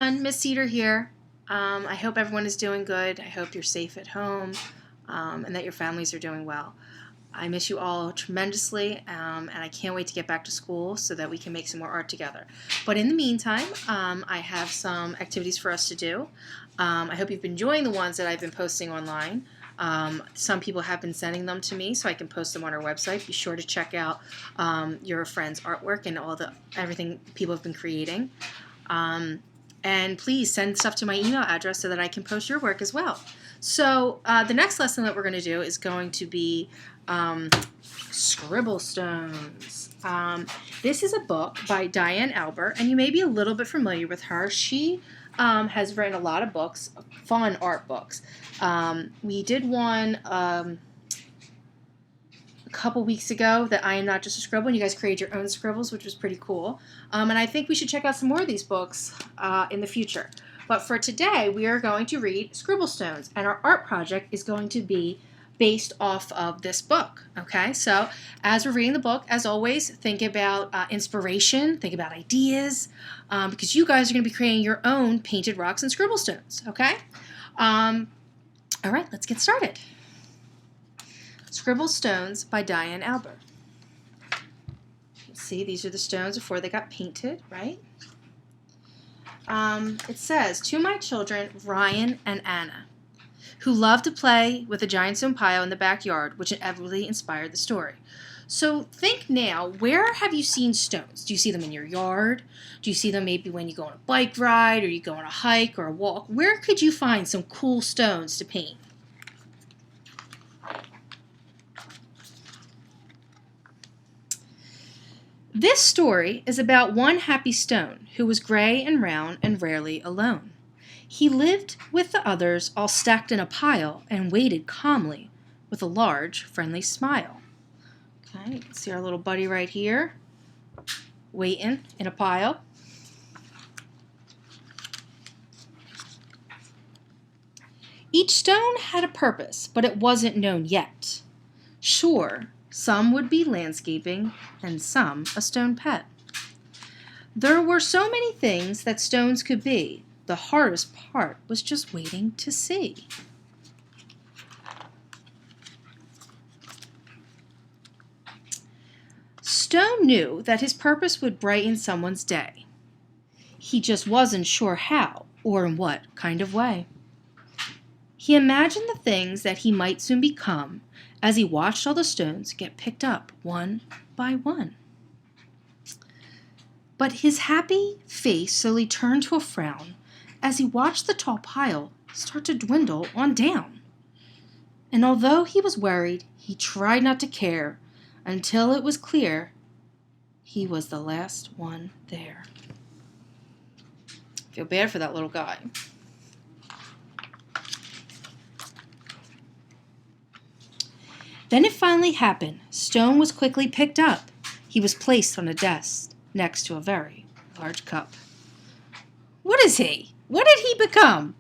Ms.Seder here. I hope everyone is doing good. I hope you're safe at home and that your families are doing well. I miss you all tremendously, and I can't wait to get back to school so that we can make some more art together. But in the meantime, I have some activities for us to do. I hope you've been enjoying the ones that I've been posting online. Some people have been sending them to me so I can post them on our website. Be sure to check out your friend's artwork and everything people have been creating. And please send stuff to my email address so that I can post your work as well. So the next lesson that we're going to do is going to be Scribble Stones. This is a book by Diane Alber, and you may be a little bit familiar with her. She has written a lot of books, fun art books. We did one a couple weeks ago that I Am Not Just a Scribble, and you guys created your own scribbles, which was pretty cool. And I think we should check out some more of these books in the future. But for today, we are going to read Scribble Stones, and our art project is going to be based off of this book. Okay, so as we're reading the book, as always, think about inspiration, think about ideas, because you guys are going to be creating your own painted rocks and scribble stones. Okay, all right, let's get started. Scribble Stones by Diane Alber. See, these are the stones before they got painted, right? It says, "To my children, Ryan and Anna, who love to play with a giant stone pile in the backyard, which inevitably inspired the story." So think now, where have you seen stones? Do you see them in your yard? Do you see them maybe when you go on a bike ride or you go on a hike or a walk? Where could you find some cool stones to paint? This story is about one happy stone who was gray and round and rarely alone. He lived with the others all stacked in a pile and waited calmly with a large, friendly smile. Okay, you can see our little buddy right here, waiting in a pile. Each stone had a purpose, but it wasn't known yet. Sure, some would be landscaping, and some a stone pet. There were so many things that stones could be. The hardest part was just waiting to see. Stone knew that his purpose would brighten someone's day. He just wasn't sure how or in what kind of way. He imagined the things that he might soon become as he watched all the stones get picked up one by one. But his happy face slowly turned to a frown as he watched the tall pile start to dwindle on down. And although he was worried, he tried not to care until it was clear he was the last one there. I feel bad for that little guy. Then it finally happened. Stone was quickly picked up. He was placed on a desk next to a very large cup. What is he? What did he become?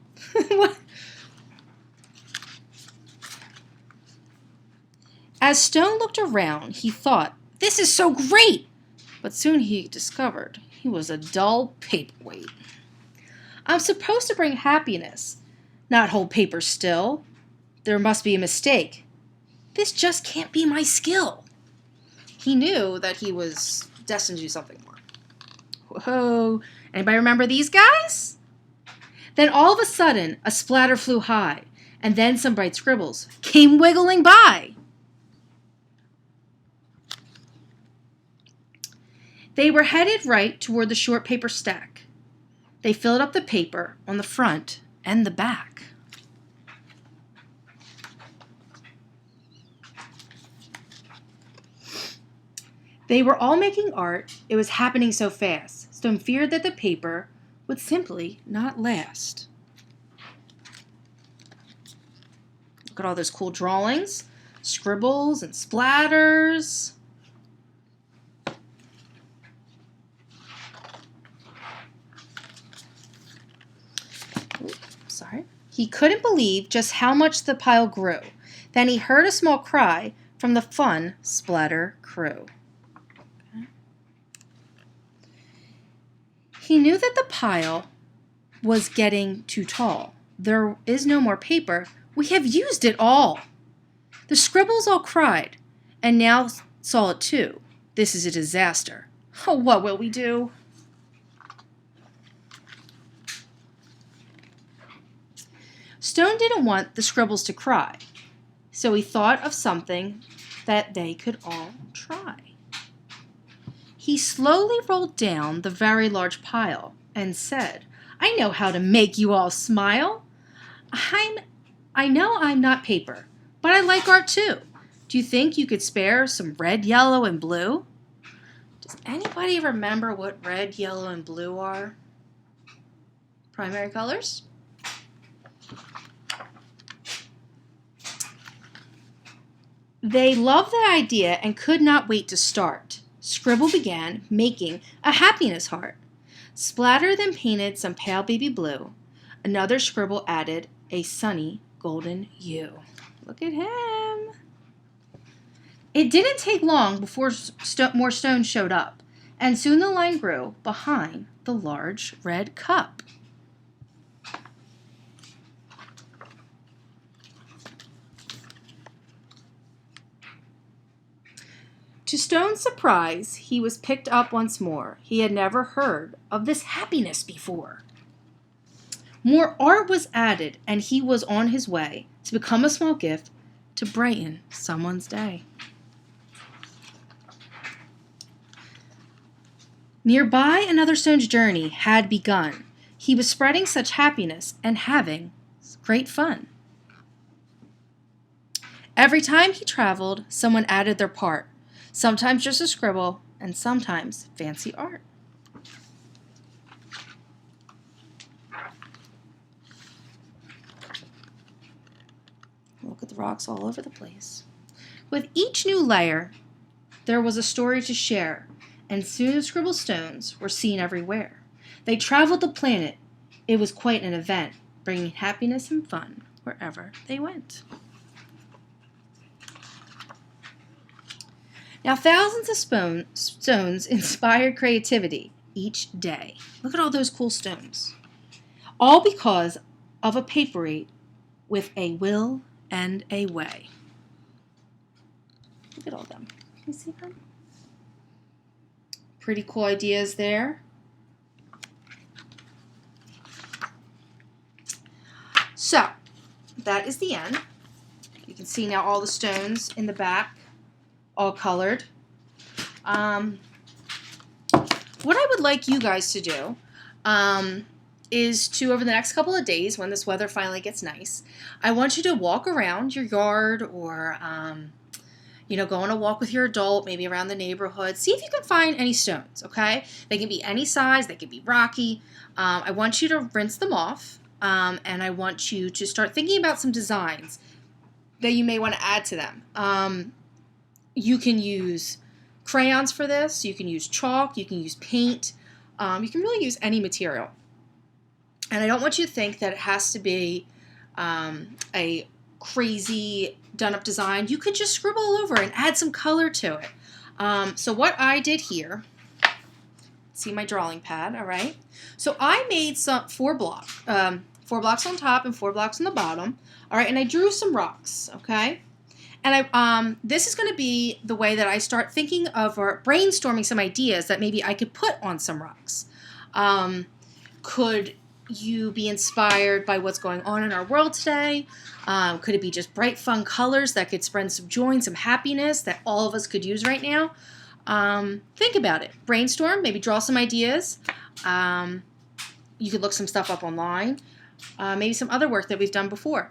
As Stone looked around, he thought, "This is so great!" But soon he discovered he was a dull paperweight. "I'm supposed to bring happiness, not hold paper still. There must be a mistake. This just can't be my skill." He knew that he was destined to do something more. Whoa, anybody remember these guys? Then all of a sudden, a splatter flew high, and then some bright scribbles came wiggling by. They were headed right toward the short paper stack. They filled up the paper on the front and the back. They were all making art. It was happening so fast. Stone feared that the paper would simply not last. Look at all those cool drawings, scribbles and splatters. Sorry. He couldn't believe just how much the pile grew. Then he heard a small cry from the fun splatter crew. He knew that the pile was getting too tall. There is no more paper. We have used it all. The scribbles all cried, and now saw it too. This is a disaster. Oh, what will we do? Stone didn't want the scribbles to cry, so he thought of something that they could all try. He slowly rolled down the very large pile and said, I know how to make you all smile. I know I'm not paper, but I like art too. Do you think you could spare some red, yellow, and blue? Does anybody remember what red, yellow, and blue are? Primary colors? They loved the idea and could not wait to start. Scribble began making a happiness heart. Splatter then painted some pale baby blue. Another scribble added a sunny golden hue. Look at him. It didn't take long before more stones showed up, and soon the line grew behind the large red cup. To Stone's surprise, he was picked up once more. He had never heard of this happiness before. More art was added, and he was on his way to become a small gift to brighten someone's day. Nearby, another stone's journey had begun. He was spreading such happiness and having great fun. Every time he traveled, someone added their part. Sometimes just a scribble, and sometimes fancy art. Look at the rocks all over the place. With each new layer, there was a story to share, and soon the Scribble Stones were seen everywhere. They traveled the planet. It was quite an event, bringing happiness and fun wherever they went. Now, thousands of stones inspired creativity each day. Look at all those cool stones. All because of a paper with a will and a way. Look at all of them. Can you see them? Pretty cool ideas there. So, that is the end. You can see now all the stones in the back, all colored. What I would like you guys to do is to, over the next couple of days, when this weather finally gets nice, I want you to walk around your yard or, go on a walk with your adult, maybe around the neighborhood. See if you can find any stones, okay? They can be any size. They can be rocky. I want you to rinse them off, and I want you to start thinking about some designs that you may want to add to them. You can use crayons for this. You can use chalk. You can use paint. You can really use any material. And I don't want you to think that it has to be a crazy done-up design. You could just scribble all over and add some color to it. So what I did here, see my drawing pad, all right? So I made four blocks on top and 4 blocks on the bottom, all right? And I drew some rocks, okay? And this is going to be the way that I start thinking of or brainstorming some ideas that maybe I could put on some rocks. Could you be inspired by what's going on in our world today? Could it be just bright, fun colors that could spread some joy and some happiness that all of us could use right now? Think about it. Brainstorm, maybe draw some ideas. You could look some stuff up online. Maybe some other work that we've done before.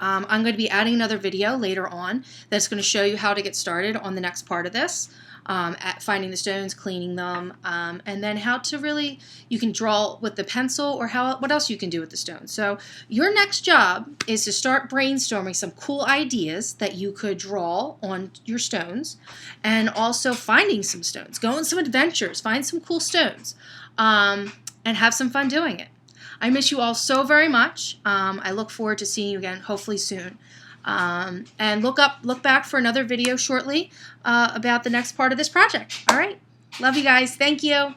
I'm going to be adding another video later on that's going to show you how to get started on the next part of this, at finding the stones, cleaning them, and then how to really, you can draw with the pencil or what else you can do with the stones. So your next job is to start brainstorming some cool ideas that you could draw on your stones, and also finding some stones. Go on some adventures, find some cool stones, and have some fun doing it. I miss you all so very much. I look forward to seeing you again, hopefully soon. And look back for another video shortly about the next part of this project. All right. Love you guys. Thank you.